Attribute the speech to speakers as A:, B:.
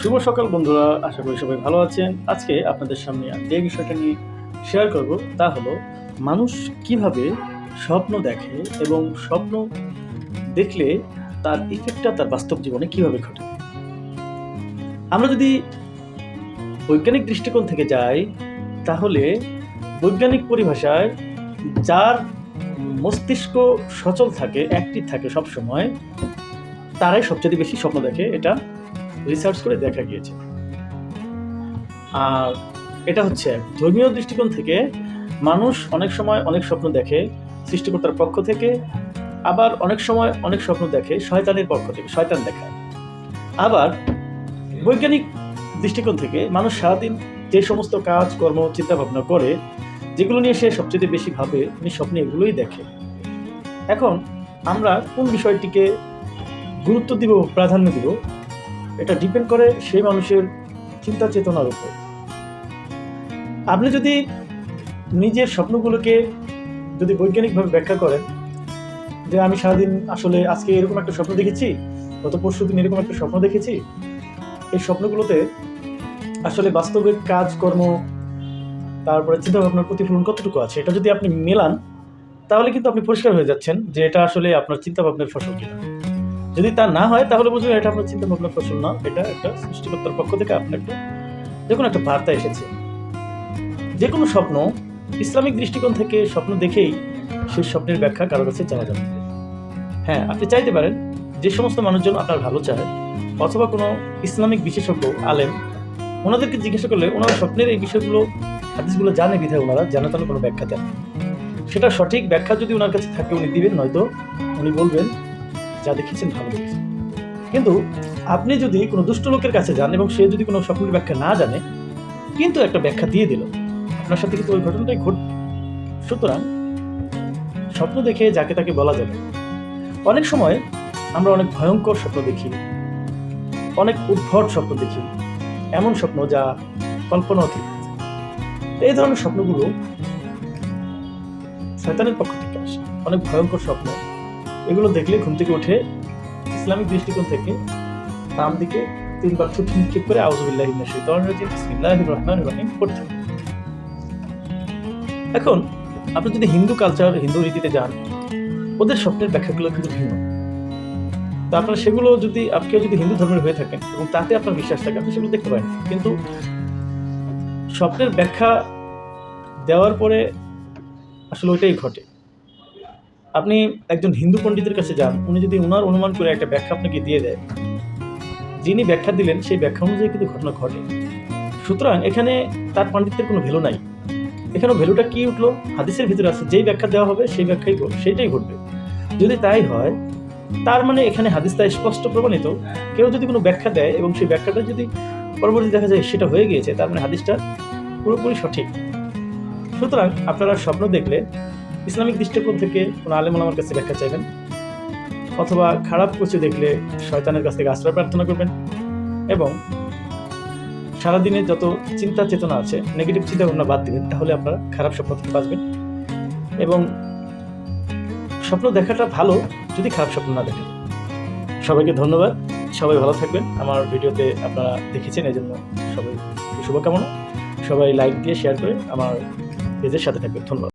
A: শুভ সকাল বন্ধুরা, আশা করি সবাই ভালো আছেন। আজকে আপনাদের সামনে যে বিষয়টা নিয়ে শেয়ার করব তা হলো মানুষ কিভাবে স্বপ্ন দেখে এবং স্বপ্ন দেখলে তার ইফেক্টটা তার বাস্তব জীবনে কিভাবে ঘটে। আমরা যদি বৈজ্ঞানিক দৃষ্টিকোণ থেকে যাই তাহলে বৈজ্ঞানিক পরিভাষায় যার মস্তিষ্ক সচল থাকে, অ্যাক্টিভ থাকে সবসময়, তারাই সবচেয়ে বেশি স্বপ্ন দেখে। এটা রিসার্চ করে দেখা গিয়েছে। আর এটা হচ্ছে ধর্মীয় দৃষ্টিকোণ থেকে মানুষ অনেক সময় অনেক স্বপ্ন দেখে সৃষ্টিকর্তার পক্ষ থেকে, আবার অনেক সময় অনেক স্বপ্ন দেখে শয়তানের পক্ষ থেকে, শয়তান দেখায়। আবার বৈজ্ঞানিক দৃষ্টিকোণ থেকে মানুষ সারাদিন যে সমস্ত কাজ কর্ম চিন্তা ভাবনা করে, যেগুলো নিয়ে সে সবচেয়ে বেশি ভাবে, স্বপ্নে এগুলোই দেখে। এখন আমরা কোন বিষয়টিকে গুরুত্ব দিব, প্রাধান্য দিব, এটা ডিপেন্ড করে সেই মানুষের চিন্তা চেতনার উপর। আপনি যদি নিজের স্বপ্নগুলোকে যদি বৈজ্ঞানিকভাবে ব্যাখ্যা করেন যে আমি সারাদিন আসলে আজকে এরকম একটা স্বপ্ন দেখেছি, গত পরশু দিন এরকম একটা স্বপ্ন দেখেছি, এই স্বপ্নগুলোতে আসলে বাস্তবিক কাজকর্ম তারপরে চিন্তাভাবনার প্রতিফলন কতটুকু আছে, এটা যদি আপনি মেলান তাহলে কিন্তু আপনি পরিষ্কার হয়ে যাচ্ছেন যে এটা আসলে আপনার চিন্তাভাবনার ফসল কিনা। যদি তা না হয় তাহলে বুঝবেন এটা আপনার চিন্তাভাবনার ফসল না, এটা একটা সৃষ্টিকর্তার পক্ষ থেকে আপনার একটা যে কোনো একটা বার্তা এসেছে। যে কোনো স্বপ্ন ইসলামিক দৃষ্টিকোণ থেকে স্বপ্ন দেখেই সেই স্বপ্নের ব্যাখ্যা কারো কাছে জানা যাবে। হ্যাঁ, আপনি চাইতে পারেন যে সমস্ত মানুষজন আপনার ভালো চায় অথবা কোনো ইসলামিক বিশেষজ্ঞ আলেম, ওনাদেরকে জিজ্ঞাসা করলে ওনারা স্বপ্নের এই বিষয়গুলো হাদিসগুলো জানে বিধায় ওনারা জানাতানো কোনো ব্যাখ্যা দেন। সেটা সঠিক ব্যাখ্যা যদি ওনার কাছে থাকে উনি দিবেন, নয়তো উনি বলবেন যা দেখেছেন ভালো দেখেছেন। কিন্তু আপনি যদি কোনো দুষ্ট লোকের কাছে যান এবং সে যদি কোনো স্বপ্নের ব্যাখ্যা না জানে কিন্তু একটা ব্যাখ্যা দিয়ে দিল, আপনার সাথে কিন্তু ওই ঘটনাটাই ঘটবে। সুতরাং স্বপ্ন দেখে যাকে তাকে বলা যাবে। অনেক সময় আমরা অনেক ভয়ঙ্কর স্বপ্ন দেখি, অনেক উদ্ভট স্বপ্ন দেখি, এমন স্বপ্ন যা কল্পনা অতীত। এই ধরনের স্বপ্নগুলো শয়তানের পক্ষ থেকে আসে, অনেক ভয়ঙ্কর স্বপ্ন। এগুলো দেখলে ঘুম থেকে উঠে ইসলামিক দৃষ্টিকোণ থেকে ডান দিকে 3 বার থুতু নিক্ষেপ করে আউযুবিল্লাহি মিনাশ শাইতানির রাজিম বিসমিল্লাহির রহমানির রহিম পড়তে হবে। এখন আপনি যদি হিন্দু কালচার, হিন্দু রীতিতে যান, ওদের স্বপ্নের ব্যাখ্যাগুলো কিন্তু ভিন্ন। তো আপনারা সেগুলো যদি আপনিও যদি হিন্দু ধর্মের হয়ে থাকেন এবং তাতে আপনার বিশ্বাস থাকে, আপনি সেগুলো দেখতে পারেন। কিন্তু স্বপ্নের ব্যাখ্যা দেওয়ার পরে আসলে ওইটাই ঘটে। আপনি একজন হিন্দু পণ্ডিতের কাছে যান, উনি যদি ওনার অনুমান করে একটা ব্যাখ্যা আপনাকে দিয়ে দেয়, যিনি ব্যাখ্যা দিলেন সেই ব্যাখ্যা অনুযায়ী কিন্তু ঘটনা ঘটে। সুতরাং এখানে তার পণ্ডিতের কোনো ভ্যালু নাই। এখানে ভ্যালুটা কি উঠলো, হাদিসের ভিতরে আছে যেই ব্যাখ্যা দেওয়া হবে সেই ব্যাখ্যাই সেটাই ঘটবে। যদি তাই হয় তার মানে এখানে হাদিসটা স্পষ্ট প্রমাণিত। কেউ যদি কোনো ব্যাখ্যা দেয় এবং সেই ব্যাখ্যাটা যদি পরবর্তী দেখা যায় সেটা হয়ে গিয়েছে, তার মানে হাদিসটা পুরোপুরি সঠিক। সুতরাং আপনারা স্বপ্ন দেখলে ইসলামিক দৃষ্টিকোণ থেকে কোনো আলেম ওলামার কাছে ব্যাখ্যা চাইবেন, অথবা খারাপ কিছু দেখলে শয়তানের কাছ থেকে আশ্রয় প্রার্থনা করবেন, এবং সারাদিনে যত চিন্তা চেতনা আছে নেগেটিভ চিন্তা ভাবনা বাদ দিবেন, তাহলে আপনারা খারাপ স্বপ্ন থেকে বাঁচবেন। এবং স্বপ্ন দেখাটা ভালো যদি খারাপ স্বপ্ন না দেখেন। সবাইকে ধন্যবাদ, সবাই ভালো থাকবেন। আমার ভিডিওতে আপনারা দেখেছেন এই জন্য সবাই শুভকামনা। সবাই লাইক দিয়ে শেয়ার করে আমার পেজের সাথে থাকবেন। ধন্যবাদ।